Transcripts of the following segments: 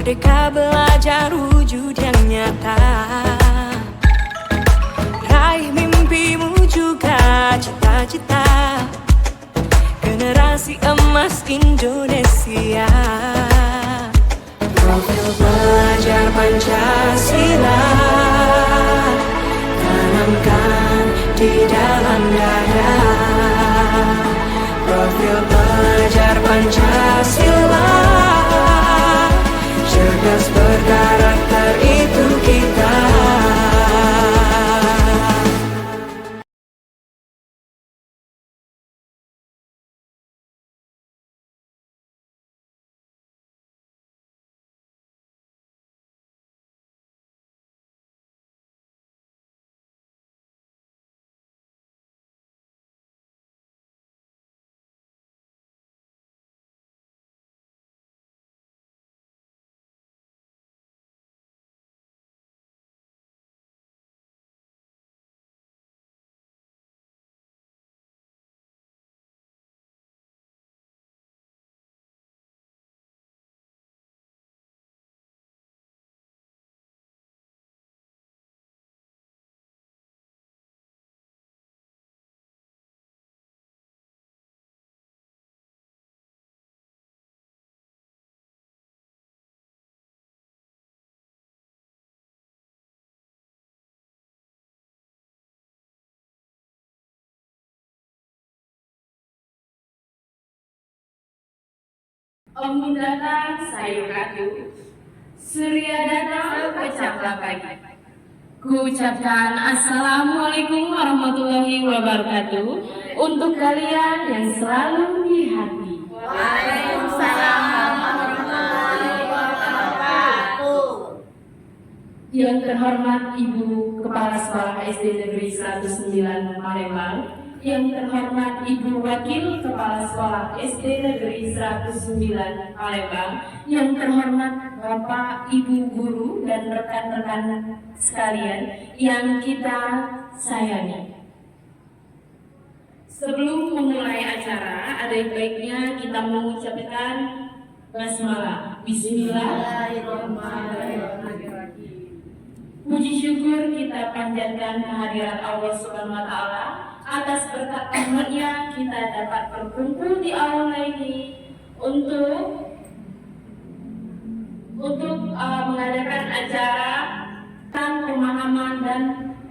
Merdeka belajar wujud yang nyata. Raih mimpimu juga cita-cita. Generasi emas Indonesia. Profil pelajar Pancasila tanamkan di dalam dada. Profil pelajar Pancasila cerdas berkarakter itu kita. Embun datang, sayur ratu, surya datang, pecahlah pagi. Ku ucapkan Assalamualaikum warahmatullahi wabarakatuh untuk kalian yang selalu di hati. Waalaikumsalam warahmatullahi wabarakatuh. Yang terhormat Ibu Kepala Sekolah SD Negeri 109 Palembang, yang terhormat Ibu Wakil Kepala Sekolah SD Negeri 109 Palembang, yang terhormat Bapak, Ibu Guru, dan rekan-rekan sekalian yang kita sayangi. Sebelum memulai acara, ada baiknya kita mengucapkan basmalah. Bismillahirrahmanirrahim. Puji syukur kita panjatkan kehadirat Allah Subhanahu wa Ta'ala atas berkat rahmat-Nya kita dapat berkumpul di aula ini untuk mengadakan acara tentang pemahaman dan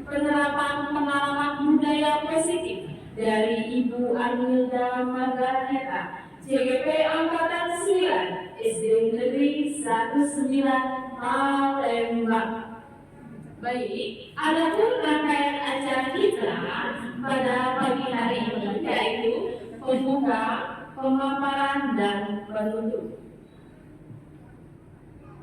penerapan pengalaman budaya positif dari Ibu Armilda Margareta, CGP Angkatan 9 SD Negeri 19 Palembang. Baik, adapun rangkaian acara kita pada pagi hari ini yaitu pembuka, pemaparan, dan penutup.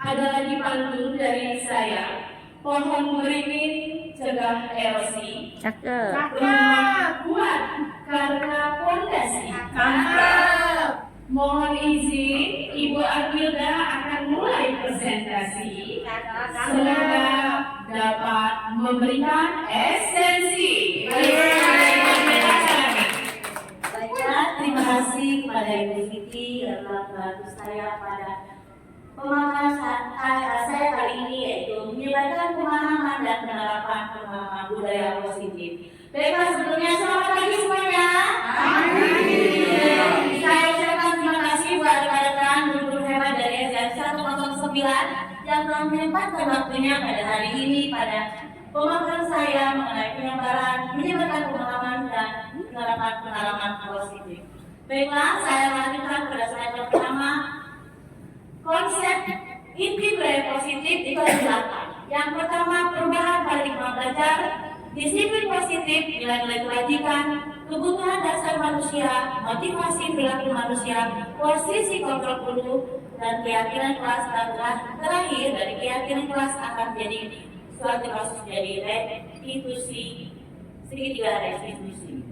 Ada lagi pantun dari saya. Pohon beringin cegah erosi. Rumah kuat karena pondasi. Mohon izin, Ibu Armilda akan mulai presentasi. Semoga dapat memberikan esensi. Baiklah, terima kasih kepada Ibu Siti yang telah membantu saya pada pemaparan saya kali ini, yaitu menyebarkan pemahaman dan penerapan pemahaman budaya positif. Baiklah, sebelumnya selamat pagi semuanya. Saya ucapkan terima kasih buat rekan-rekan guru hebat dari SDN 109 yang telah menyempatkan waktunya pada hari ini pada pemaparan saya mengenai menyebarkan pemahaman dan penerapan pengalaman positif. Baiklah, saya lanjutkan pada slide yang pertama. Konsep inti budaya positif itu ada 8. Yang pertama, perubahan paradigma belajar, disiplin positif, nilai-nilai kebajikan, kebutuhan dasar manusia, motivasi perilaku manusia, posisi kontrol guru, dan keyakinan kelas, dan terakhir dari keyakinan kelas akan menjadi suatu kasus jadi restitusi, segitiga restitusi.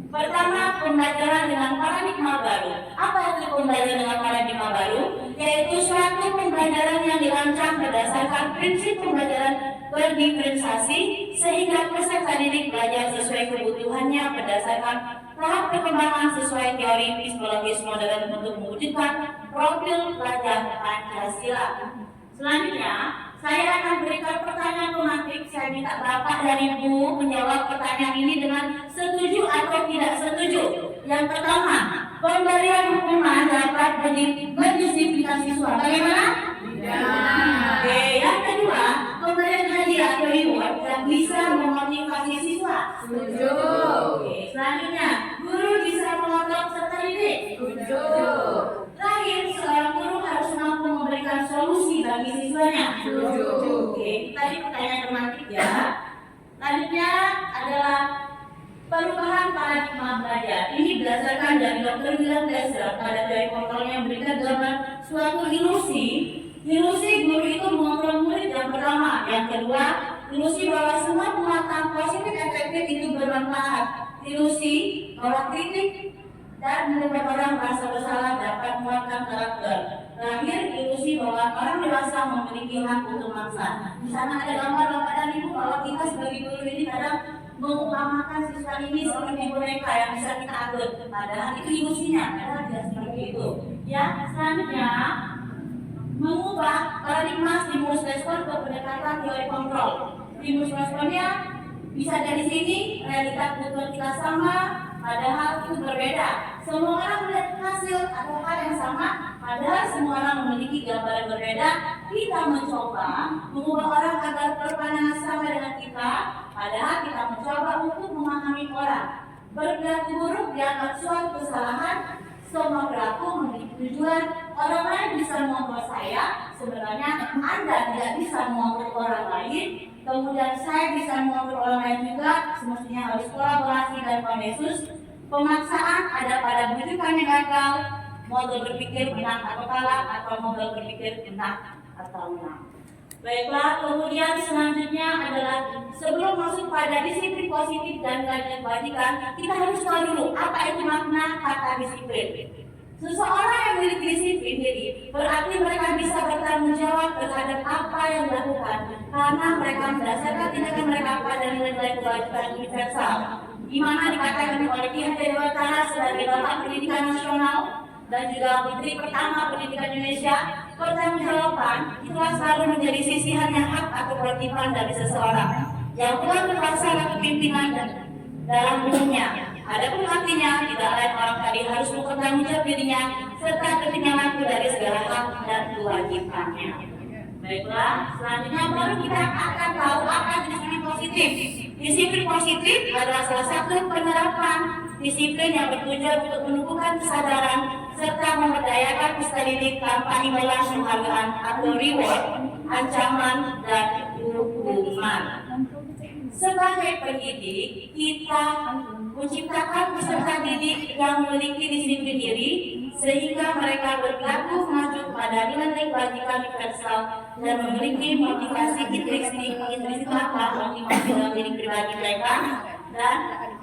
Pertama, pembelajaran dengan paradigma baru. Apa itu pembelajaran dengan paradigma baru? Yaitu suatu pembelajaran yang dirancang berdasarkan prinsip pembelajaran berdiferensiasi sehingga peserta didik belajar sesuai kebutuhannya berdasarkan tahap perkembangan sesuai teori psikologis modern untuk mewujudkan profil pelajar Pancasila. Selanjutnya, saya akan berikan pertanyaan pemantik. Saya minta Bapak dan Ibu menjawab pertanyaan ini dengan setuju atau tidak setuju. Yang pertama, pemberian hukuman dapat mendisiplin siswa. Bagaimana? Oke, yang kedua, pemberian hadiah atau reward yang bisa memotivasi siswa. Setuju. Oke, selanjutnya, guru bisa memotong serta didik. Setuju. Terakhir, seorang guru harus mampu memberikan solusi bagi siswanya. Setuju. Oke, tadi pertanyaan romantik ya. Selanjutnya adalah perubahan paradigma belajar. Ini berdasarkan dari Dr. William Glasser pada teori kontrol yang memberikan gambar suatu ilusi. Ilusi guru itu mengontrol murid yang pertama. Yang kedua, ilusi bahwa semua penguatan positif efektif itu bermanfaat. Ilusi bahwa kritik dan membuat orang merasa bersalah dapat menguatkan karakter. Terakhir, ilusi bahwa orang dewasa memiliki hak untuk maksa. Di sana ada gambar Bapak dan Ibu bahwa kita sebagai guru ini kadang mengumpamakan siswa ini seperti boneka yang bisa kita atur. Padahal itu ilusinya, padahal tidak seperti itu. Ya, selanjutnya mengubah paradigma stimulus respon ke pendekatan teori kontrol. Stimulus responnya bisa dari sini, realitas kebutuhan kita sama, padahal itu berbeda. Semua orang melihat hasil atau hal yang sama, padahal semua orang memiliki gambaran berbeda. Kita mencoba mengubah orang agar berpandangan sama dengan kita, padahal kita mencoba untuk memahami orang. Berperilaku buruk dianggap suatu kesalahan. Semua perilaku memiliki tujuan. Orang lain bisa mengontrol saya, sebenarnya Anda tidak bisa mengontrol orang lain. Kemudian saya bisa mengontrol orang lain juga. Semestinya harus kolaborasi dan konsensus. Pemaksaan ada pada bujukan yang gagal, model berpikir menang atau kalah, atau model berpikir menang atau menang. Baiklah, kemudian selanjutnya adalah sebelum masuk pada disiplin positif dan nilai kebajikan, kita harus tahu dulu apa itu makna kata disiplin. Seseorang yang memiliki disiplin, jadi berarti mereka bisa bertanggung jawab terhadap apa yang dilakukan karena mereka mendasarkan tindakan mereka pada nilai-nilai kebajikan universal. Di mana dikatakan oleh Ki Hajar Dewantara sebagai Bapak Pendidikan Nasional dan juga Menteri Pertama Pendidikan Indonesia, pertanggungjawaban itulah selalu menjadi sisihannya hak atau kewajiban dari seseorang yang telah melaksanakan kepimpinan dalam umumnya. Adapun artinya tidak lain orang tadi harus mempertanggungjawab dirinya serta ketika mampu dari segala hak dan kewajibannya. Baiklah, selanjutnya baru kita akan tahu apa disiplin positif. Disiplin positif adalah salah satu penerapan disiplin yang bertujuan untuk menumbuhkan kesadaran serta memberdayakan peserta didik tanpa imbalan penghargaan atau reward, ancaman, dan hukuman. Sebagai pendidik, kita menciptakan peserta didik yang memiliki disiplin diri sehingga mereka berlaku maju pada nilai kebajikan universal dan memiliki motivasi intrinsik motivasi dalam diri pribadi mereka dan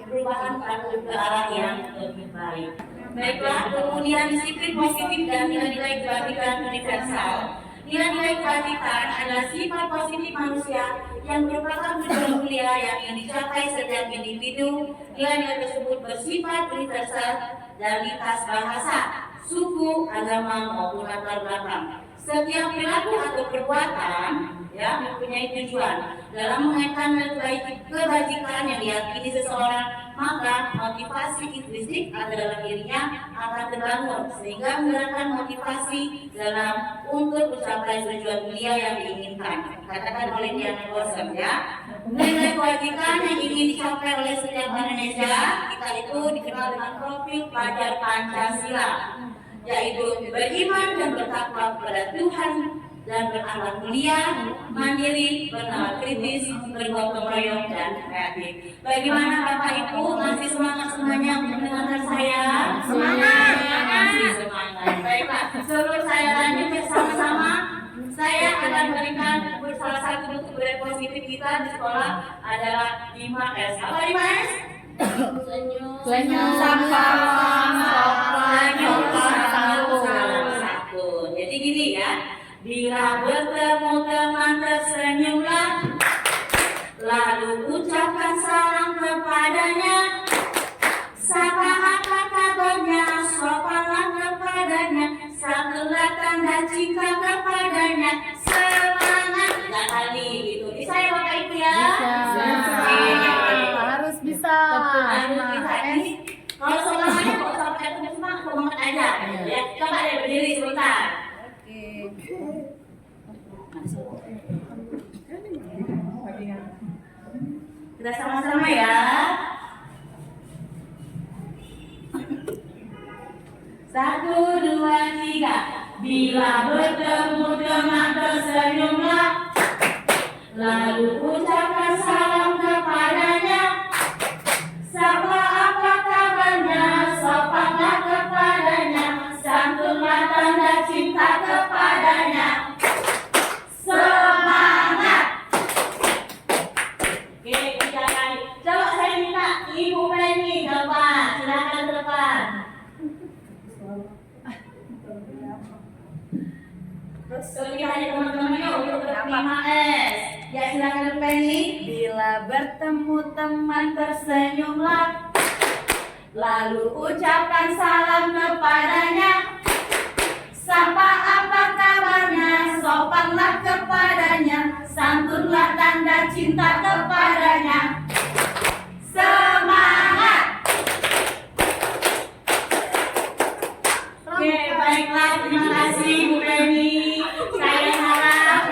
perubahan perilaku ke arah yang lebih baik. Baiklah, kemudian disiplin positif dan nilai-nilai kebajikan universal. Nilai-nilai kebajikan adalah sifat positif manusia yang merupakan tujuan mulia yang ingin dicapai setiap individu. Nilai-nilai tersebut bersifat universal dan lintas bahasa, suku, agama maupun latar belakang. Setiap perilaku atau perbuatan mempunyai tujuan. Dalam mengaitkan kebajikan yang diyakini seseorang, maka motivasi intrinsik dalam dirinya akan terbangun sehingga menggerakkan motivasi dalam untuk mencapai tujuan mulia yang diinginkan. Katakan oleh Diana Gosem nilai kebajikan yang ingin dicapai oleh setiap Indonesia kita itu dikenal dengan profil pelajar Pancasila, yaitu beriman dan bertakwa kepada Tuhan dan berakhlak mulia, mandiri, bernalar kritis, bergotong royong dan kreatif. Bagaimana Bapak Ibu, masih semangat semuanya untuk mendengarkan saya? Semangat, masih semangat. Baiklah, sebelum saya lanjut bersama-sama, saya akan berikan salah satu bentuk budaya positif kita di sekolah adalah 5S. Apa 5S? Senyum, salam satu. Jadi gini ya. Bila bertemu teman tersenyumlah, lalu ucapkan salam kepadanya. Sapa apa kabarnya, sopanlah kepadanya. Satu Kalau semuanya kok sampai cuma semangat aja, ya. Coba deh berdiri sebentar. Kita sama-sama ya. 1, 2, 3. Bila bertemu teman tersenyumlah, lalu ucapkan salam kepadanya. Sapa apa kabarnya, sopanlah kepadanya, santunlah tanda cinta kepadanya. Semangat! Oke, 3 kali. Coba saya minta Ibu Penny depan, silakan ke depan. Terus lihat teman-teman yuk untuk berapa 5S. Ya silakan Penny. Bila bertemu teman tersenyumlah, lalu ucapkan salam kepadanya. Sapa apa kabarnya, sopanlah kepadanya, santunlah tanda cinta kepadanya. Semangat! Oke, baiklah, terima kasih Bu Penny. Saya harap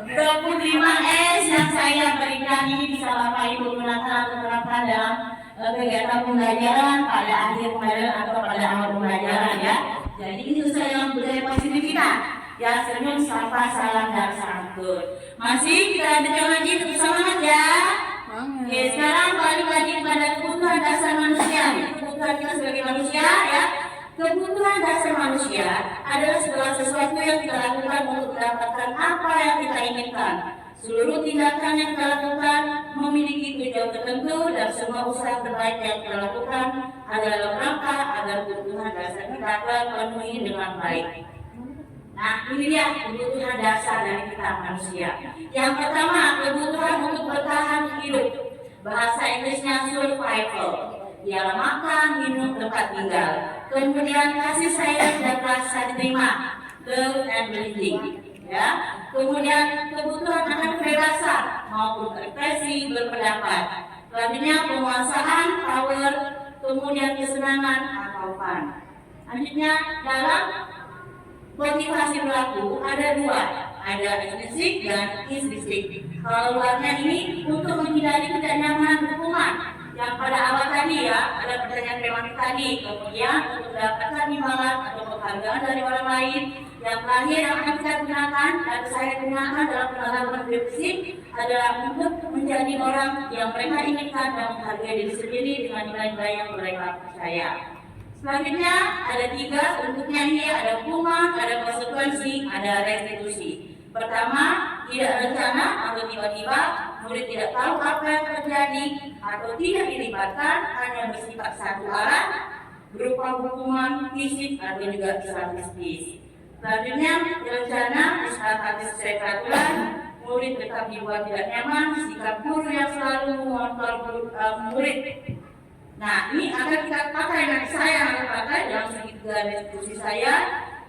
25S yang saya berikan ini bisa Bapak Ibu gunakan atau terapkan dalam kegiatan pembelajaran pada akhir pembelajaran atau pada awal pembelajaran ya. Jadi ini usaha yang budaya positif kita. Ya, senyum, sapa, salam, dan santun. Masih kita lanjutkan lagi, tetap semangat ya. Oke, sekarang balik lagi pada kebutuhan dasar manusia. Kebutuhan kita sebagai manusia ya. Kebutuhan dasar manusia adalah segala sesuatu yang kita lakukan untuk mendapatkan apa yang kita inginkan. Seluruh tindakan yang kita lakukan memiliki tujuan tertentu dan semua usaha terbaik yang kita lakukan adalah dalam rangka agar kebutuhan dasar kita terpenuhi dengan baik. Nah, ini dia kebutuhan dasar dari kita manusia. Yang pertama, kebutuhan untuk bertahan hidup. Bahasa Inggrisnya survival. Ialah makan, minum, tempat tinggal. Kemudian kasih sayang dan rasa diterima, love and breathing. Ya. Kemudian kebutuhan akan kebebasan maupun ekspresi berpendapat. Selanjutnya penguasaan, power, kemudian kesenangan atau fun. Selanjutnya dalam motivasi berlaku ada 2, ada intrinsik dan ekstrinsik. Kalau luarnya ini untuk menghindari ketidaknyamanan hukuman. Yang pada awal tadi ya, ada pertanyaan prematif tadi. Kemudian untuk mendapatkan imbalan atau penghargaan dari orang lain. Yang terakhir yang akan kita gunakan dan saya gunakan dalam penerapan prinsip adalah untuk menjadi orang yang mereka inginkan dan menghargai diri sendiri dengan nilai-nilai yang mereka percaya. Selanjutnya ada 3 bentuknya ini, ada hukuman, ada konsekuensi, ada restitusi. Pertama, tidak rencana atau tiba-tiba murid tidak tahu apa yang terjadi atau tidak dilibatkan, hanya bersifat satu arah berupa hukuman fisik atau juga psikis. Selanjutnya, rencana disepakati sesuai peraturan, murid tetap dibuat tidak nyaman, sikap guru yang selalu mengontrol murid. Nah, ini akan kita pakai, nanti saya akan pakai dalam segitiga diskusi saya,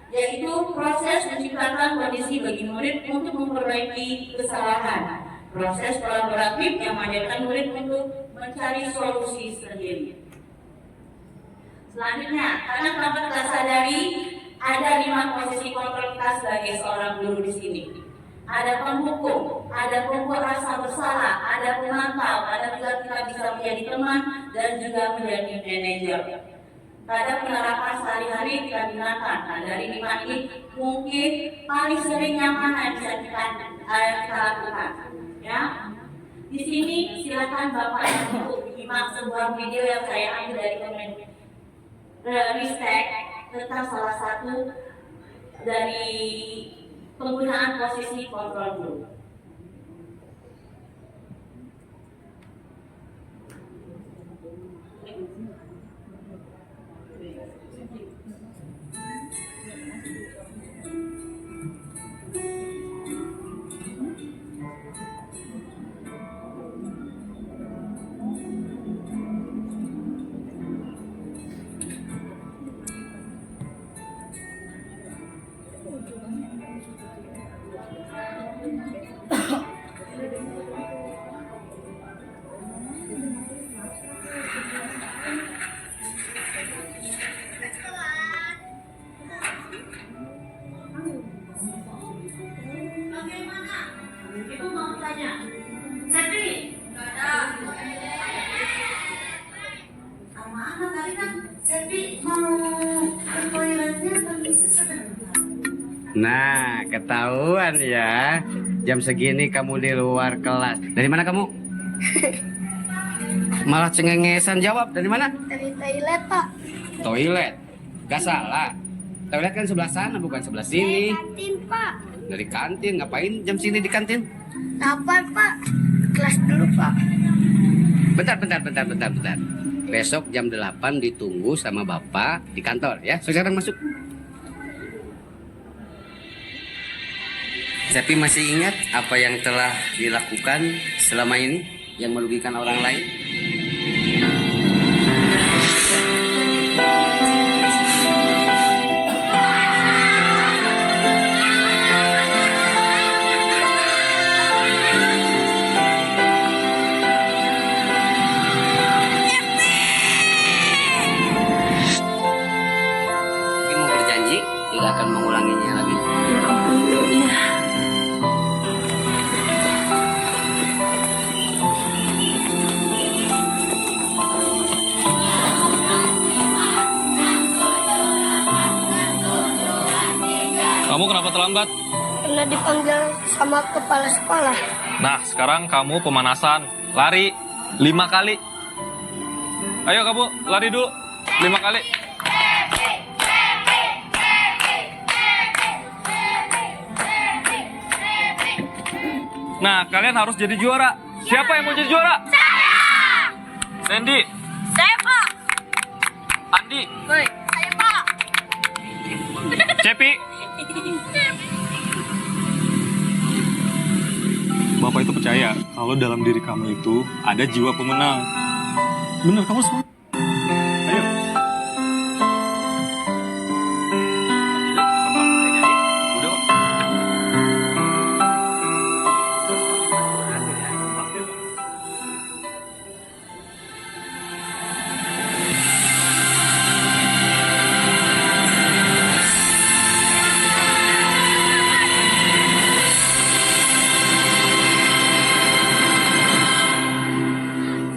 yaitu proses menciptakan kondisi bagi murid untuk memperbaiki kesalahan. Proses kolaboratif yang mengajarkan murid untuk mencari solusi sendiri. Selanjutnya, karena tanpa kita sadari, ada 5 posisi kontrol kita sebagai seorang guru di sini. Ada penghukum, ada pembuat rasa bersalah, ada pemantau, ada juga kita bisa menjadi teman dan juga menjadi manajer. Pada penerapan sehari-hari kita gunakan. Nah, dari 5 ini mungkin paling sering yang mana yang bisa kita lakukan. Ya, di sini silakan Bapak Ibu menyimak sebuah video yang saya ambil dari Ristek tentang salah satu dari penggunaan posisi kontrol group. Nah, ketahuan ya. Jam segini kamu di luar kelas. Dari mana kamu? Malah cengengesan jawab. Dari mana? Dari toilet, Pak. Toilet. Gak salah. Toilet kan sebelah sana, bukan sebelah sini. Kantin, Pak. Dari kantin. Ngapain jam sini di kantin? Lapar, Pak. Kelas dulu, Pak. Bentar. Besok jam 8 ditunggu sama Bapak di kantor ya. Sekarang masuk. Tapi masih ingat apa yang telah dilakukan selama ini yang merugikan orang lain? Mungkin mau berjanji tidak akan mengulanginya lagi. Kamu kenapa terlambat? Pernah dipanggil sama kepala sekolah. Nah, sekarang kamu pemanasan. Lari 5 kali. Ayo kamu, lari dulu 5 kali. Nah, kalian harus jadi juara. Siapa yang mau jadi juara? Saya! Sandy. Saya, Pak. Andi. Saya, Pak. Cepi. Bapak itu percaya kalau dalam diri kamu itu ada jiwa pemenang. Bener, kamu semua. Ayo. Udah kok.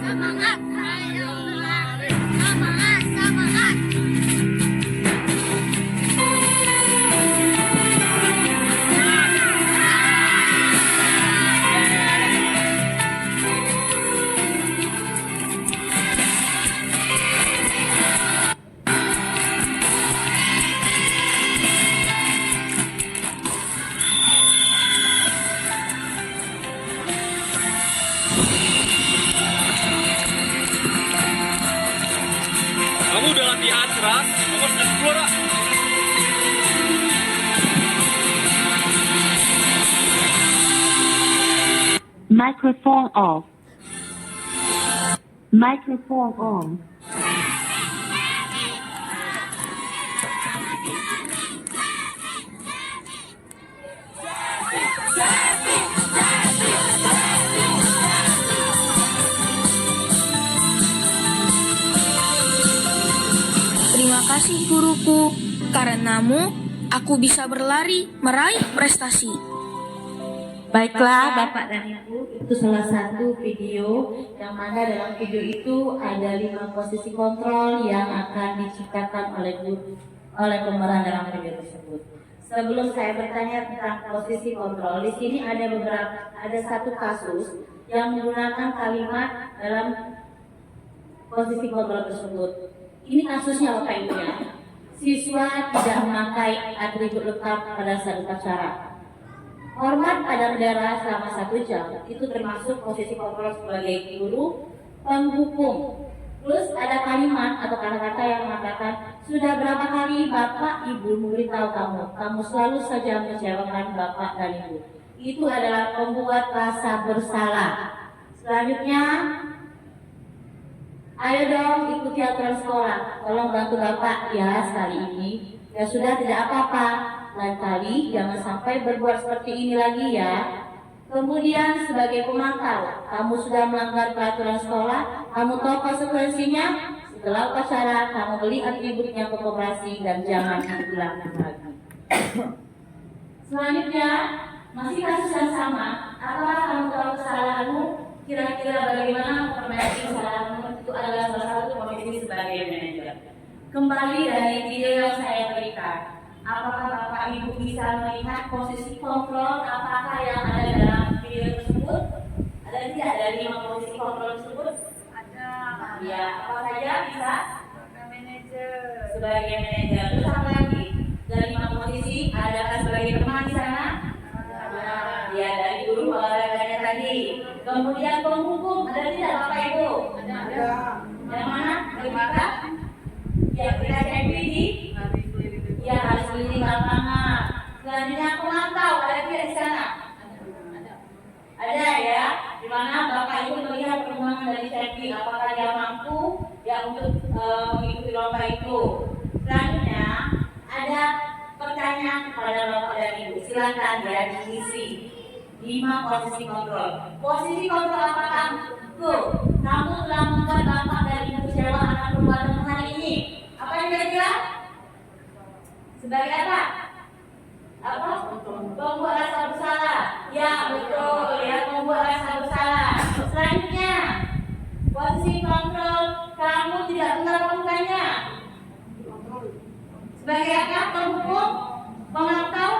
Semangat, ayo berlari. Semangat. Kamu udah latihan keras, kamu harus jadi juara. Microphone off. Microphone on. Terima kasih guruku, karenamu aku bisa berlari meraih prestasi. Baiklah Bapak dan Ibu, itu salah satu video yang mana dalam video itu ada 5 posisi kontrol yang akan diciptakan oleh pemeran dalam video tersebut. Sebelum saya bertanya tentang posisi kontrol, di sini ada satu kasus yang menggunakan kalimat dalam posisi kontrol tersebut. Ini kasusnya Bapak Ibu ya. Siswa tidak memakai atribut lengkap pada saat upacara. Hormat pada bendera selama 1 jam, itu termasuk posisi kontrol sebagai guru penghukum. Terus ada kalimat atau kata-kata yang mengatakan, sudah berapa kali Bapak Ibu memberitahu kamu selalu saja mengecewakan Bapak dan Ibu. Itu adalah membuat rasa bersalah. Selanjutnya, ayo dong ikuti aturan sekolah, tolong bantu Bapak ya sekali ini. Ya sudah, tidak apa-apa. Lain kali jangan sampai berbuat seperti ini lagi ya. Kemudian sebagai pemantau, kamu sudah melanggar peraturan sekolah, kamu tahu konsekuensinya. Setelah upacara, kamu beli atributnya ke koperasi dan jangan diulangi lagi. Selanjutnya, masih kasus yang sama. Apakah kamu tahu kesalahanmu? Kira-kira bagaimana memperbaiki kesalahanmu? Itu adalah salah satu posisi sebagai manajer. Kembali dari video yang saya berikan. Apakah Bapak Ibu bisa melihat posisi kontrol apakah yang ada dalam video tersebut? Ada tidak dari 5 posisi kontrol tersebut? Ada. Ya, apa saja bisa? Sebagai manajer. Terus apa lagi? Dari 5 posisi, adakah sebagai teman di sana? Ada. Ya, dari guru olahraganya tadi. Kemudian penghukum, ada tidak Bapak Ibu? Ada. Yang mana? Dari kita? Ya, kita cek di. Ya, harus keliling lapangan. Selanjutnya pemantau, ada tidak di sana? Ada ya, di mana Bapak Ibu melihat perkembangan dari Cepi, apakah dia mampu ya untuk mengikuti lomba itu. Selanjutnya ada pertanyaan kepada Bapak dan Ibu, silakan ya diisi 5 posisi kontrol. Posisi kontrol apakah kamu telah membuat Bapak dan Ibu kecewa akan perbuatan hari ini? Apa yang kira-kira? Sebagai apa? Membuat rasa bersalah. Ya betul ya, membuat rasa bersalah. Selanjutnya, posisi kontrol kamu tidak benar melakukannya. Sebagai apa? Penghukum, pemantau,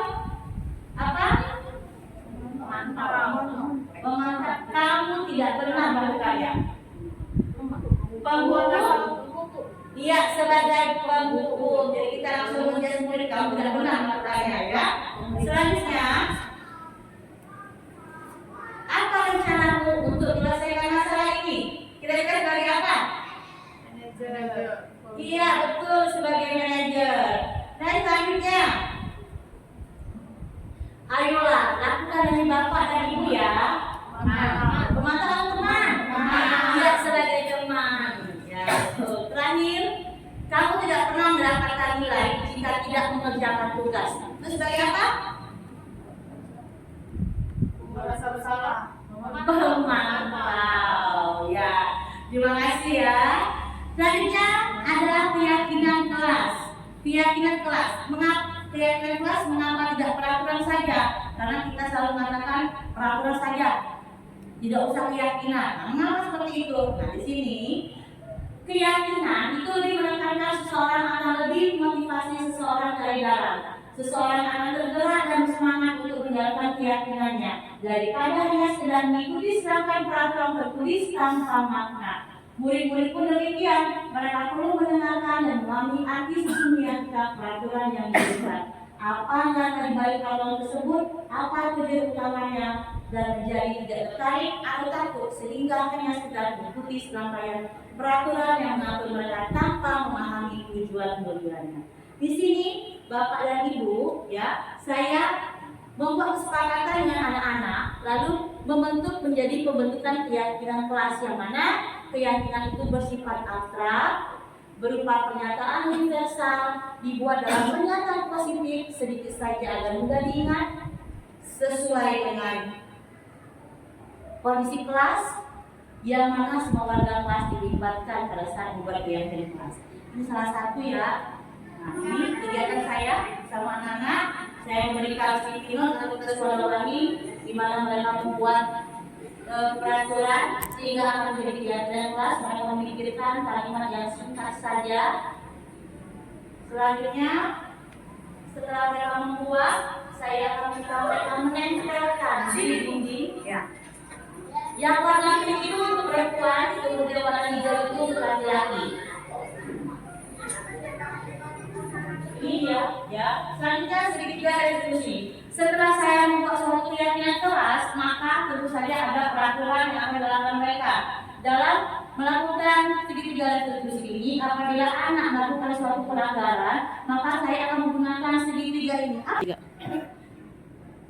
apa? Pemantau. Kamu tidak pernah melakukannya. Penghukum. Iya, sebagai penghukum. Jadi kita langsung menjadi sendiri, kamu tidak pernah melakukannya ya. Selanjutnya, apa rencanamu untuk menyelesaikan masalah ini? Kira-kira sebagai apa? Manajer. Iya, betul, sebagai manajer. Dan selanjutnya, ayolah, lakukan dari Bapak dan Ibu ya. Pemantauan teman. Iya, sebagai teman. Ya, betul. Terakhir, kamu tidak pernah mendapatkan nilai jika tidak mengerjakan tugas. Itu sebagai apa? Merasa bersalah. Pemantau. Ya, terima kasih ya. Selanjutnya adalah keyakinan kelas. Keyakinan kelas. Keyakinan kelas mengapa tidak peraturan saja? Karena kita selalu mengatakan peraturan saja. Tidak usah keyakinan. Nah, mengapa seperti itu? Nah, di sini keyakinan itu lebih menekankan seseorang akan lebih motivasi seseorang dari dalam. Seseorang akan tergerak dan semangat untuk menjalankan keyakinannya daripada hanya sekedar mengikuti serangkaian peraturan tertulis tanpa makna. Murid-murid pun demikian, mereka perlu mendengarkan dan memahami arti sesungguhnya peraturan yang diberikan. Apa yang dibalik peraturan tersebut, apa tujuan utamanya, dan menjadi tidak tertarik atau takut sehingga hanya sekedar mengikuti serangkaian peraturan yang mengatur mereka tanpa memahami tujuan-tujuannya. Di sini Bapak dan Ibu ya, saya membuat kesepakatan dengan anak-anak lalu membentuk menjadi pembentukan keyakinan kelas yang mana keyakinan itu bersifat abstrak berupa pernyataan universal dibuat dalam pernyataan positif sedikit saja agar mudah diingat sesuai dengan kondisi kelas yang mana semua warga kelas dilibatkan pada saat membuat keyakinan kelas. Ini salah satu ya. Nah, ini kegiatan saya sama anak-anak. Saya memberikan stimulan untuk keseluruhan di mana mereka membuat peraturan sehingga akan menjadi kegiatan kelas. Mereka memikirkan kalimat yang singkat saja. Selanjutnya, setelah mereka membuat, saya akan minta mereka menempelkan di dinding. Ya. Yang warna pink itu untuk perempuan, kemudian warna hijau itu untuk laki-laki. Ini ya. Selanjutnya sedikit juga diskusi. Setelah saya membuat suatu keyakinan kelas, maka tentu saja ada peraturan yang akan dilakukan mereka dalam melakukan segitiga diskusi ini. Apabila anak melakukan suatu pelanggaran, maka saya akan menggunakan segitiga ini.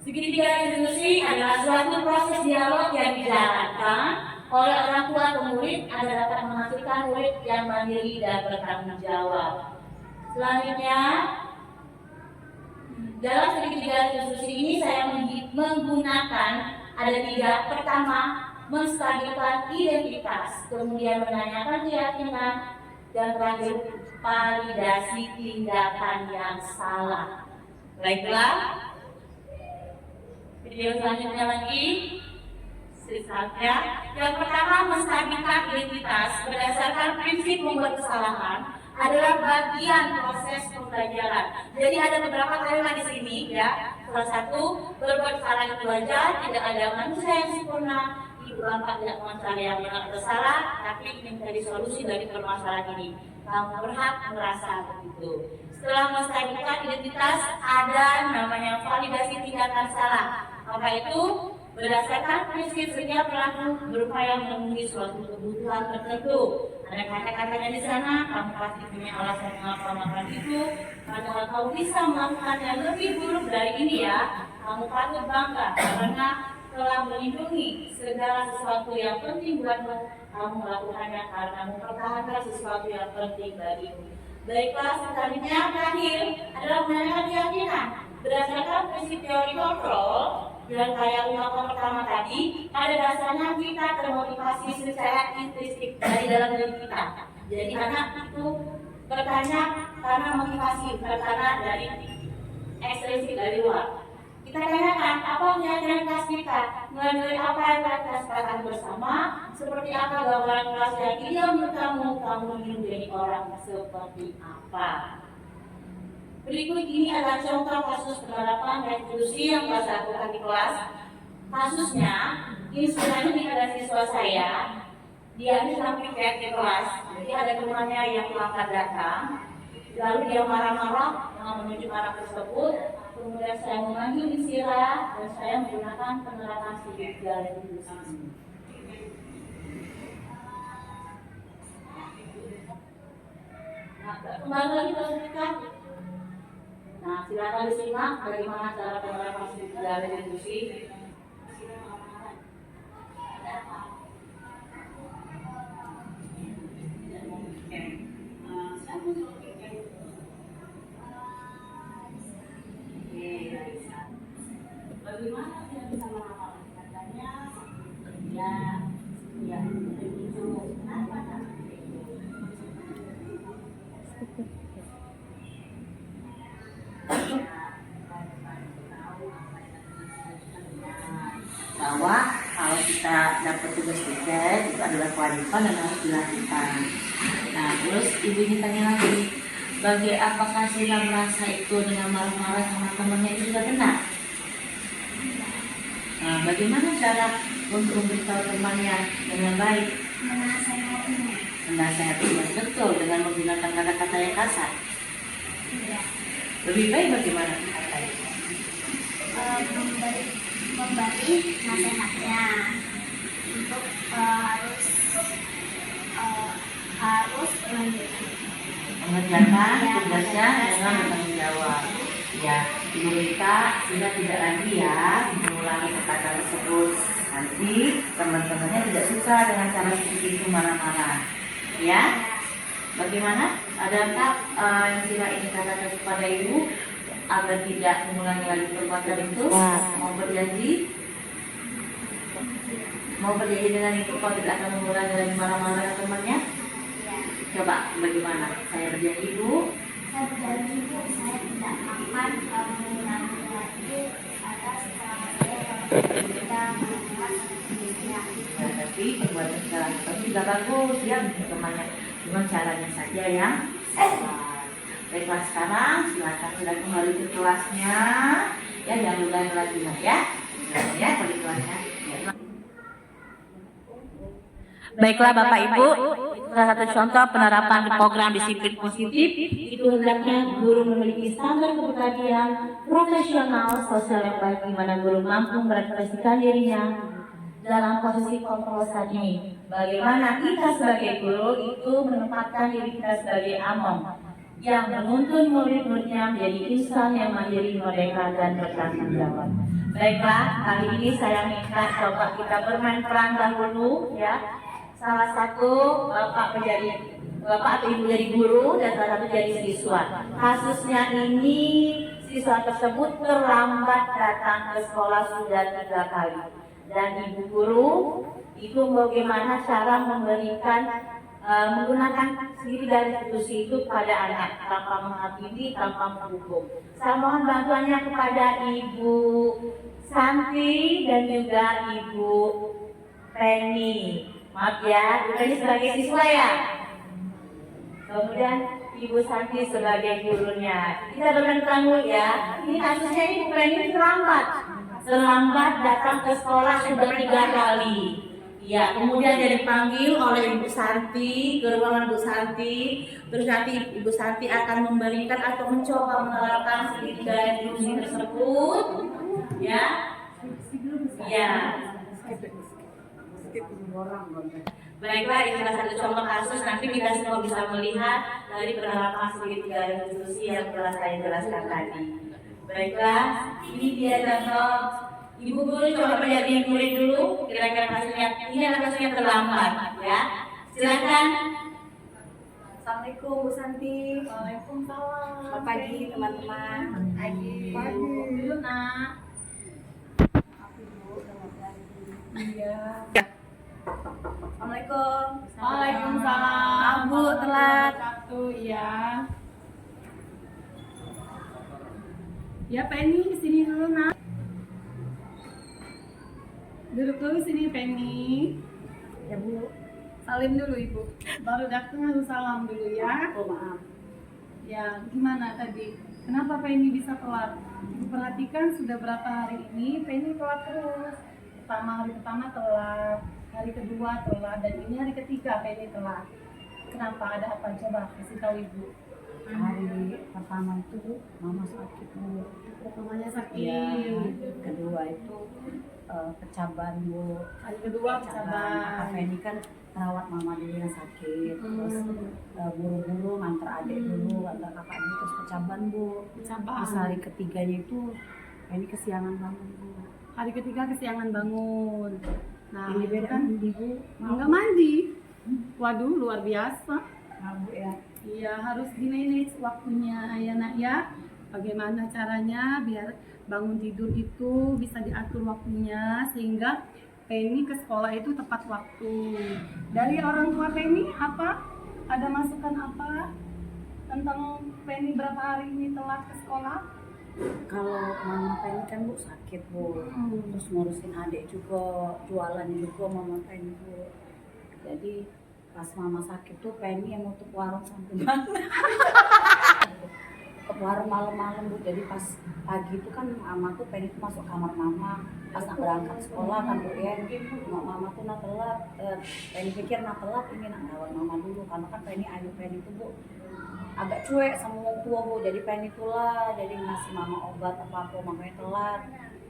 Segitiga diskusi adalah suatu proses dialog yang dijalankan oleh orang tua atau murid agar dapat menghasilkan murid yang mandiri dan bertanggung jawab. Selanjutnya, dalam segitiga diskusi ini saya menggunakan ada 3. Pertama, menstabilkan identitas, kemudian menanyakan keyakinan, dan terakhir validasi tindakan yang salah. Baiklah, video selanjutnya lagi. Yang pertama, menstabilkan identitas berdasarkan prinsip membuat kesalahan adalah bagian proses pembelajaran. Jadi ada beberapa kalimat di sini ya. Salah satu, berbuat salah itu wajar, tidak ada manusia yang sempurna. Ibu Bapak tidak mengancam yang benar atau salah, tapi ingin mencari solusi dari permasalahan ini. Kamu berhak merasa begitu. Setelah melestarikan identitas, ada namanya validasi tindakan salah. Maka itu berdasarkan prinsip setiap pelaku berupaya memenuhi suatu kebutuhan tertentu. Ada kata-katanya di sana, kamu pasti punya alasan mengapa melakukan itu. Kalau kamu bisa melakukan yang lebih buruk dari ini ya, kamu patut bangga karena telah melindungi segala sesuatu yang penting buatmu. Kamu melakukannya karena mempertahankan sesuatu yang penting bagimu. Baiklah, selanjutnya terakhir adalah menanyakan keyakinan. Berdasarkan prinsip teori kontrol dan kayak ungkapan pertama tadi, pada dasarnya kita termotivasi secara intrinsik dari dalam diri kita. Jadi anak itu bertanya karena motivasi, bukan karena dari ekstrinsik dari luar. Kita tanyakan apa keyakinan kelas kita, mulai dari apa yang kita sepakati bersama, seperti apa gambaran kelas yang ideal menurut kamu ingin menjadi orang seperti apa. Berikut ini adalah contoh kasus penerapan restitusi yang kelas lakukan di kelas. Kasusnya, ini sebenarnya ini ada siswa saya, dia ini sampai di kelas, jadi ada temannya yang melamar datang, lalu dia marah-marah dengan menunjuk anak tersebut. Kemudian saya memanggil istirahat dan saya menggunakan penerapan sidik dan restitusi. Nah, kembali lagi ke kita. Nah, silakan disimak bagaimana cara penerapan sidik dan restitusi. Bagaimana kita bisa mengamalkan katanya? Ya, begitu. Bahwa kalau kita dapat tugas tiket itu adalah kewajiban dan harus dilakukan. Nah, terus ibunya tanya lagi, apakah Sila merasa itu dengan marah-marah sama temannya itu sudah benar? Nah, bagaimana cara untuk memberitahu temannya dengan baik? Menasehati, betul, dengan menggunakan kata-kata yang kasar. Lebih baik bagaimana katanya? Memberi nasihatnya untuk harus Mengerjakan tugasnya dengan bertanggung jawab. Ya, Ibu Rita sudah tidak lagi ya mengulangi kata tersebut. Nanti teman-temannya tidak suka dengan cara seperti itu marah-marah. Ya, bagaimana? Adakah yang Sila ingin katakan kepada Ibu agar tidak mengulangi lagi perbuatan itu? Mau berjanji? Mau berjanji dengan Ibu kalau tidak akan mengulangi lagi marah-marah dengan temannya? Coba bagaimana? Saya berjanji Ibu. Saya berjanji Bu, saya tidak akan mengulangi lagi atas kita Tapi perbuatan sekarang itu juga bagus ya untuk temannya. Cuma caranya saja yang salah. Baiklah, sekarang silakan sudah kembali ke kelasnya. Ya, jangan ulangi lagi ya. Silakan ya kembali ke kelasnya. Baiklah Bapak Ibu, salah satu contoh penerapan program disiplin positif itu hendaknya guru memiliki standar kepribadian profesional sosial yang baik di mana guru mampu merepresentasikan dirinya dalam posisi kontrol saat ini. Bagaimana kita sebagai guru itu menempatkan diri kita sebagai among yang menuntun murid-muridnya menjadi insan yang mandiri, merdeka dan bertanggung jawab. Baiklah, kali ini saya minta coba kita bermain peran dahulu ya. Salah satu bapak atau ibu jadi guru dan salah satu jadi siswa. Kasusnya ini siswa tersebut terlambat datang ke sekolah sudah 3 kali. Dan ibu guru itu bagaimana cara memberikan menggunakan sendiri dari institusi itu kepada anak tanpa menghakimi, tanpa menghukum. Saya mohon bantuannya kepada Ibu Santi dan juga Ibu Penny. Maaf ya, Bu Penny sebagai siswa ya. Kemudian Ibu Santi sebagai gurunya. Kita bertentang dulu ya. Ini kasusnya ini bukan ini terlambat datang ke sekolah sudah 3 kali. Ya, kemudian dia dipanggil oleh Ibu Santi ke ruangan Ibu Santi. Terus nanti Ibu Santi akan memberikan atau mencoba menerapkan segitiga instruksi tersebut. Ya, ya. Baiklah, ini salah satu contoh kasus. Nanti kita semua bisa melihat dari penerapan segitiga instruksi yang telah saya jelaskan tadi. Baiklah, ini dia contoh. Ibu guru coba menjadi murid dulu. Kira-kira kasusnya, ini adalah kasusnya terlambat, ya. Silakan. Assalamualaikum Bu Santi. Waalaikumsalam. Selamat pagi teman-teman. Pagi. Dulu nak. Aku dulu selamat pagi. Iya. Assalamualaikum. Waalaikumsalam. Maaf Bu telat. Iya. Ya Penny di sini dulu nak. Duduk dulu sini Penny. Ya Bu. Salim dulu Ibu. Baru datang harus salam dulu ya. Oh maaf. Ya gimana tadi? Kenapa Penny bisa telat? Ibu perhatikan sudah berapa hari ini Penny telat terus. Hari pertama telat, hari kedua telat, dan ini hari ketiga Penny telat. Kenapa? Ada apa? Coba kasih tahu Ibu. Hari pertama itu Mama sakit Bu. Mamanya sakit. Iya. Kedua itu pecaban Bu. Hari kedua Kakak pecaban. Feni kan rawat Mama dulu yang sakit. Terus buru-buru nganter adik dulu, nganter kakak dulu, terus pecaban Bu. Pecaban. Terus hari ketiganya itu Feni kesiangan bangun Bu. Hari ketiga kesiangan bangun. Nah, Ini itu beda kan mandi Bu. nggak mandi. Waduh, luar biasa. Bu ya. Iya, harus di-manage waktunya ya nak ya. Bagaimana caranya biar bangun tidur itu bisa diatur waktunya sehingga Penny ke sekolah itu tepat waktu. Dari orang tua Penny apa? Ada masukan apa tentang Penny berapa hari ini telat ke sekolah? Kalau Mama Penny kan Bu sakit Bu. Terus ngurusin adik juga, jualan juga Mama Penny Bu. Jadi pas Mama sakit tuh Penny yang nutup warung sampai banget. Ke warung malam-malam Bu. Jadi pas pagi itu kan Mama tuh Penny tuh masuk kamar Mama. Pas nak berangkat sekolah kan Bu ya. Mama tuh nak telat. Penny pikir nak telat ini nak ngawal Mama dulu. Karena kan Penny ayu Penny tuh Bu agak cuek sama orang tua Bu. Jadi Penny tuh lah jadi ngasih Mama obat apa-apa makanya telat.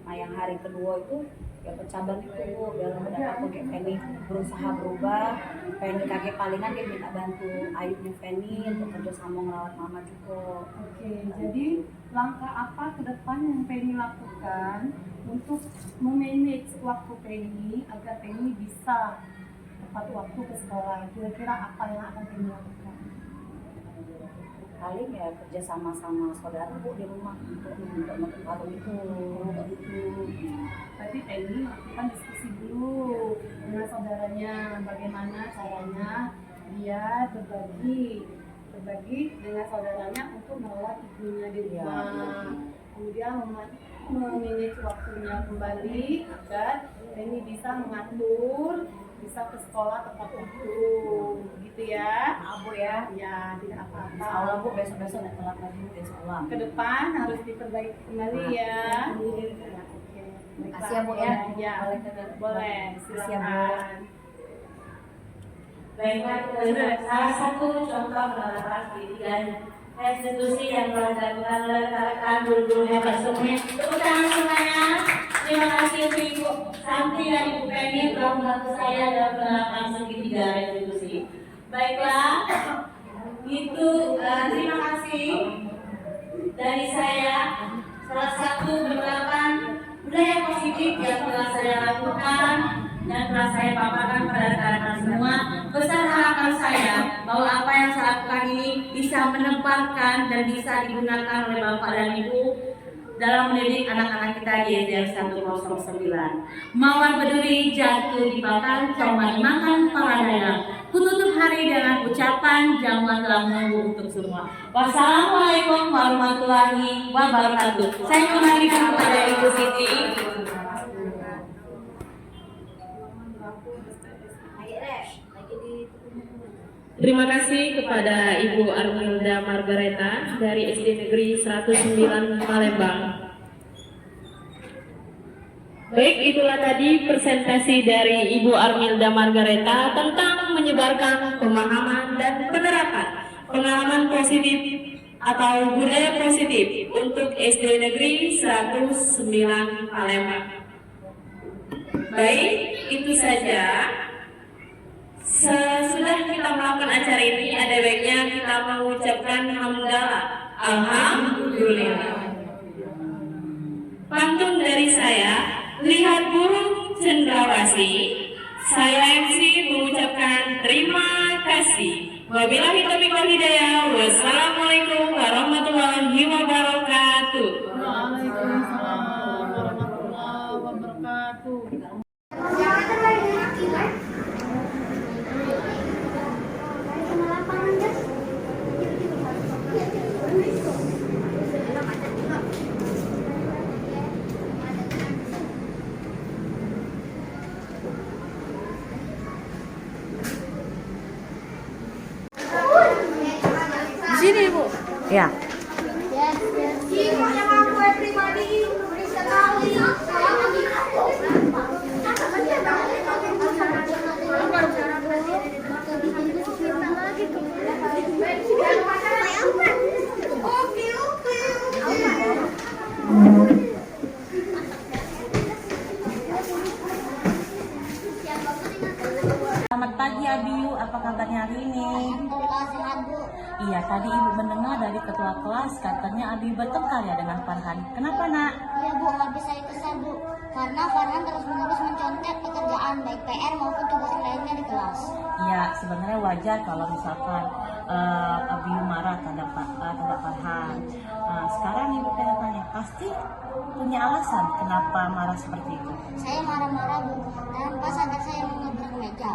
Nah yang hari kedua itu ya pecaban itu Bu, dalam apa kayak Penny berusaha berubah. Penny kakek palingan dia minta bantu ayubnya Penny untuk kerja sama ngerawat Mama juga. Oke, jadi langkah apa ke depan yang Penny lakukan untuk memanage waktu Penny agar Penny bisa tepat waktu ke sekolah? Kira-kira apa yang akan Penny lakukan? Paling ya kerja sama saudara Bu di rumah untuk warung itu. Berarti Penny lakukan diskusi dulu dengan saudaranya bagaimana caranya dia berbagi dengan saudaranya untuk merawat ibunya di rumah. Kemudian memanage waktunya kembali agar Penny bisa mengatur, bisa ke sekolah tepat waktu, gitu ya. Abu ya. Ya, tidak apa-apa. Insya Allah Bu besok-besok nak telat lagi di sekolah. Ke depan harus diperbaiki kembali ya. Oke. Makasih ya Bu ya. Ya, boleh. Makasih ya, Bu. Silakan. Baiklah, kita salah satu contoh penerapan pendidikan institusi yang telah dilakukan oleh rekan-rekan guru-guru hebat semuanya. Tepuk tangan semuanya. Terima kasih untuk Ibu Santi dan Ibu Penny telah membantu saya dalam penerapan segitiga restitusi. Baiklah, itu terima kasih dari saya. Salah satu penerapan budaya positif yang telah saya lakukan dan telah saya paparkan pada rekan-rekan semua. Besar harapan saya bahwa apa yang saya lakukan ini bisa menempatkan dan bisa digunakan oleh Bapak dan Ibu dalam mendidik anak-anak kita di SDN 109. Mawar berduri jatuh di batang, coba dimakan para dalang. Kututup hari dengan ucapan jamuan telah menunggu untuk semua. Wassalamualaikum warahmatullahi wabarakatuh. Saya kembalikan kepada Ibu Siti. Terima kasih kepada Ibu Armilda Margareta dari SD Negeri 109 Palembang. Baik, itulah tadi presentasi dari Ibu Armilda Margareta tentang menyebarkan pemahaman dan penerapan pengalaman positif atau budaya positif untuk SD Negeri 109 Palembang. Baik, itu saja. Sesudah kita melakukan acara ini, ada baiknya kita mengucapkan hamdalah. Alhamdulillah. Pantun dari saya, lihat burung cendrawasih. Saya MC mengucapkan terima kasih. Wabillahi taufiq wal hidayah. Wassalamualaikum warahmatullahi wabarakatuh. Waalaikumsalam warahmatullahi wabarakatuh. Ya. Selamat pagi Abiu, apa kabarnya hari ini? Iya, tadi Ibu mendengar dari ketua kelas katanya Abiu bertengkar ya dengan Farhan. Kenapa nak? Ya Bu, habis saya kesal Bu, karena Farhan terus-menerus mencontek pekerjaan baik PR maupun tugas lainnya di kelas. Iya, sebenarnya wajar kalau misalkan Abiu marah terhadap Farhan. Sekarang Ibu pengen tanya, pasti punya alasan kenapa marah seperti itu? Saya marah-marah Bu, dan pas sadar saya mengebrak meja.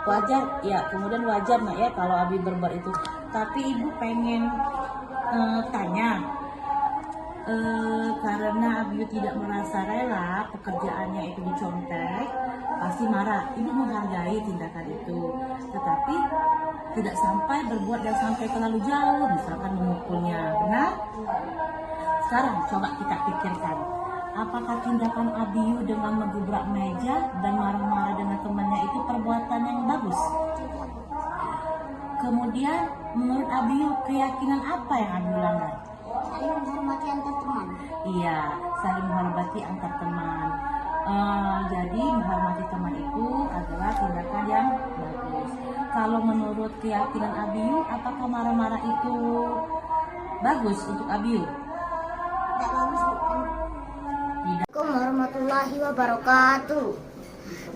Wajar ya, kemudian wajar nak ya kalau Abi berbuat itu. Tapi Ibu pengen tanya, karena Abi tidak merasa rela pekerjaannya itu dicontek, pasti marah. Ibu menghargai tindakan itu, tetapi tidak sampai berbuat dan sampai terlalu jauh, misalkan memukulnya. Benar? Sekarang coba kita pikirkan, apakah tindakan Abiu dengan menggebrak meja dan marah-marah dengan temannya itu perbuatan yang bagus? Kemudian menurut Abiu keyakinan apa yang Abiu langgar? Saling menghormati antar teman. Iya, saling menghormati antar teman. Jadi menghormati teman itu adalah tindakan yang bagus. Kalau menurut keyakinan Abiu, apakah marah-marah itu bagus untuk Abiu? Tidak bagus Bu. Assalamualaikum warahmatullahi wabarakatuh.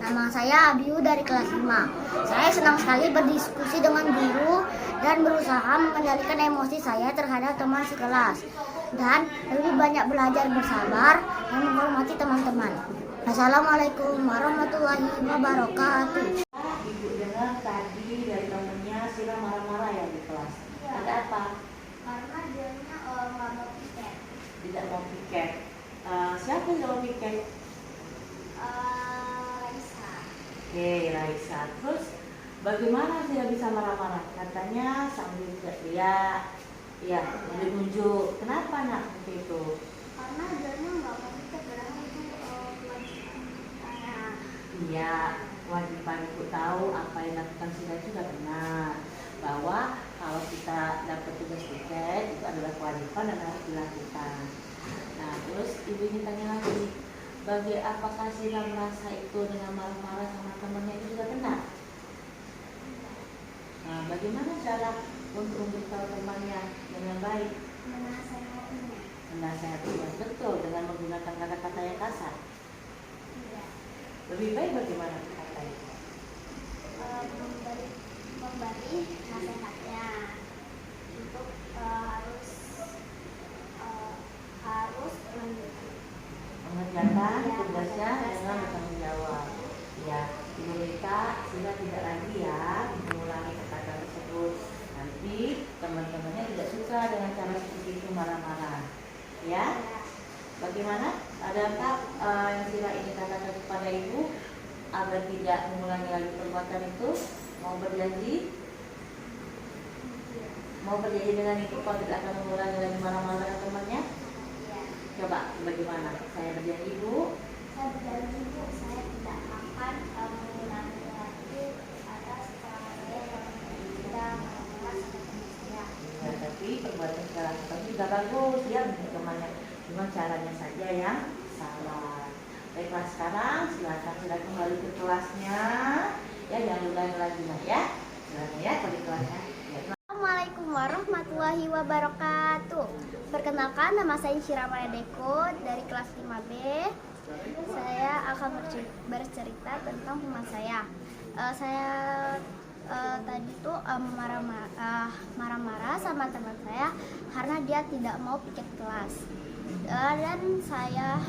Nama saya Abiu dari kelas 5. Saya senang sekali berdiskusi dengan guru dan berusaha mengendalikan emosi saya terhadap teman sekelas. Dan lebih banyak belajar bersabar dan menghormati teman-teman. Assalamualaikum warahmatullahi wabarakatuh. Ibu dengar tadi dari temannya Sila marah-marah ya di kelas. Ada apa? Karena dia nggak mau piket. Tidak mau piket. Siapa yang mau piket? Raisa. Oke, Raisa. Terus bagaimana dia bisa marah-marah? Katanya sambil teriak, ya, sambil nunjuk. Kenapa nak seperti itu? Karena dia nggak mau piket berarti itu kewajiban saya. Iya, kewajiban ibu tahu apa yang dilakukan Sila itu sudah benar. Bahwa kalau kita dapat tugas piket itu adalah kewajiban dan harus dilakukan. Nah, terus ibu ingin tanya lagi, apakah Sila merasa itu dengan marah-marah sama temannya itu sudah benar? Nah, bagaimana cara untuk memberitahu temannya dengan baik? Menasehatinya. Menasehatinya, betul, dengan menggunakan kata-kata yang kasar. Tidak. Lebih baik bagaimana kata itu? Memberi nasihatnya untuk harus mengerjakan tugasnya dengan bertanggung jawab. Ya, Ibu Rita sudah tidak lagi ya mengulangi kata tersebut. Nanti teman-temannya tidak suka dengan cara seperti itu marah-marah. Ya, bagaimana? Adakah yang Sila ingin katakan kepada Ibu? agar tidak mengulangi lagi perbuatan itu? Mau berjanji? Mau berjanji dengan itu kau tidak akan mengulangi lagi marah-marah dengan temannya? Coba bagaimana? Saya berjanji Bu. Saya berjanji Bu, saya tidak akan mengulangi lagi atas kesalahan saya yang tidak marah sama teman saya. Ya, tapi perbuatan salah itu juga bagus ya untuk temannya. Cuma caranya saja yang salah. Baiklah, sekarang silakan sudah kembali ke kelasnya. Ya, jangan ulangi lagi ya. Silakan ya ke kelasnya. Ya. Assalamualaikum warahmatullahi wabarakatuh. Perkenalkan, nama saya Syirama Deko dari kelas 5B. Saya akan bercerita tentang teman saya. Saya tadi tuh marah-marah sama teman saya karena dia tidak mau pikir kelas. Dan saya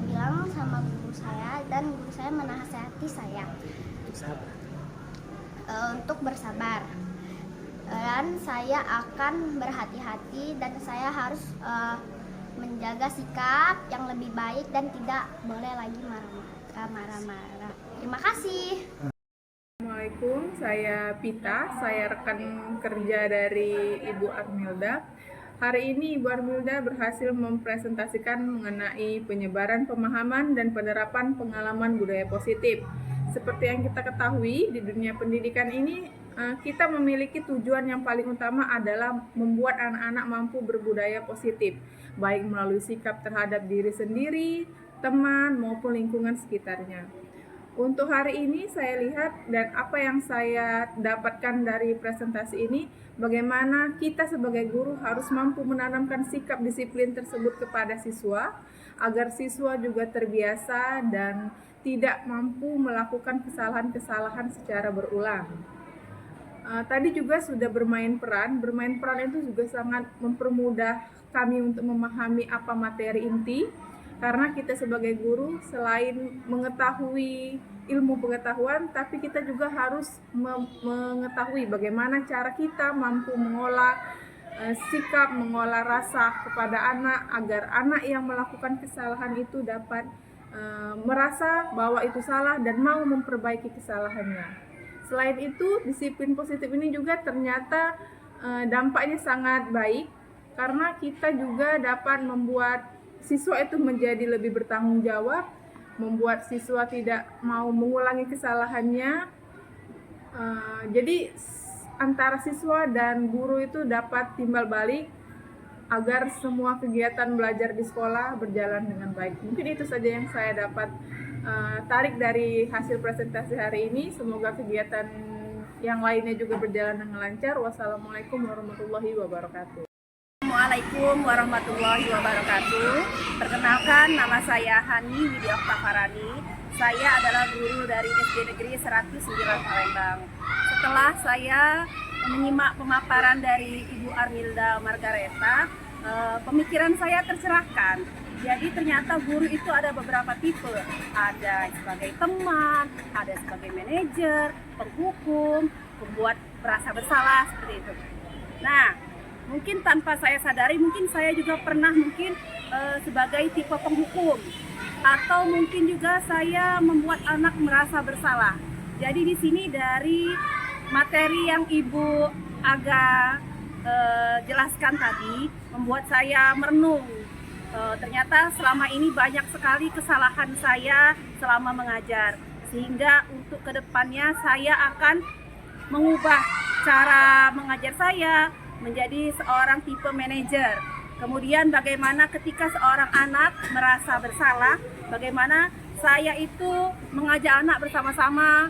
bilang sama guru saya, dan guru saya menasihati saya untuk bersabar, dan saya akan berhati-hati, dan saya harus menjaga sikap yang lebih baik dan tidak boleh lagi marah-marah. Terima kasih. Assalamualaikum, saya Pita, saya rekan kerja dari Ibu Armilda. Hari ini Ibu Armilda berhasil mempresentasikan mengenai penyebaran pemahaman dan penerapan pengalaman budaya positif. Seperti yang kita ketahui, di dunia pendidikan ini kita memiliki tujuan yang paling utama adalah membuat anak-anak mampu berbudaya positif, baik melalui sikap terhadap diri sendiri, teman, maupun lingkungan sekitarnya. Untuk hari ini saya lihat, dan apa yang saya dapatkan dari presentasi ini, bagaimana kita sebagai guru harus mampu menanamkan sikap disiplin tersebut kepada siswa, agar siswa juga terbiasa dan tidak mampu melakukan kesalahan-kesalahan secara berulang. Tadi juga sudah bermain peran itu juga sangat mempermudah kami untuk memahami apa materi inti, karena kita sebagai guru selain mengetahui ilmu pengetahuan, tapi kita juga harus mengetahui bagaimana cara kita mampu mengolah sikap, mengolah rasa kepada anak, agar anak yang melakukan kesalahan itu dapat merasa bahwa itu salah dan mau memperbaiki kesalahannya. Selain itu, disiplin positif ini juga ternyata dampaknya sangat baik, karena kita juga dapat membuat siswa itu menjadi lebih bertanggung jawab, membuat siswa tidak mau mengulangi kesalahannya. Jadi antara siswa dan guru itu dapat timbal balik agar semua kegiatan belajar di sekolah berjalan dengan baik. Mungkin itu saja yang saya dapat tarik dari hasil presentasi hari ini. Semoga kegiatan yang lainnya juga berjalan dengan lancar. Wassalamualaikum warahmatullahi wabarakatuh. Assalamualaikum warahmatullahi wabarakatuh. Perkenalkan, nama saya Hani Widya Oktafarani. Saya adalah guru dari SD Negeri 109 Palembang. Setelah saya menyimak pemaparan dari Ibu Armilda Margareta, pemikiran saya tercerahkan. Jadi ternyata guru itu ada beberapa tipe. Ada sebagai teman, ada sebagai manajer, penghukum, pembuat merasa bersalah, seperti itu. Nah, mungkin tanpa saya sadari, mungkin saya juga pernah sebagai tipe penghukum, atau mungkin juga saya membuat anak merasa bersalah. Jadi di sini dari materi yang Ibu agak jelaskan tadi membuat saya merenung. Ternyata selama ini banyak sekali kesalahan saya selama mengajar, sehingga untuk kedepannya saya akan mengubah cara mengajar saya menjadi seorang tipe manajer. Kemudian bagaimana ketika seorang anak merasa bersalah, bagaimana saya itu mengajak anak bersama-sama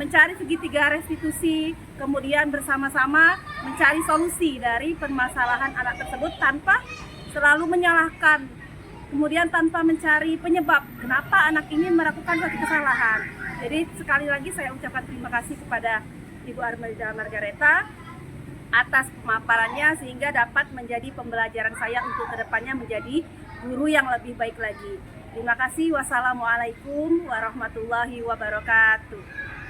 mencari segitiga restitusi, kemudian bersama-sama mencari solusi dari permasalahan anak tersebut tanpa selalu menyalahkan, kemudian tanpa mencari penyebab kenapa anak ini melakukan suatu kesalahan. Jadi sekali lagi saya ucapkan terima kasih kepada Ibu Armilda Margareta atas pemaparannya, sehingga dapat menjadi pembelajaran saya untuk kedepannya menjadi guru yang lebih baik lagi. Terima kasih. Wassalamualaikum warahmatullahi wabarakatuh.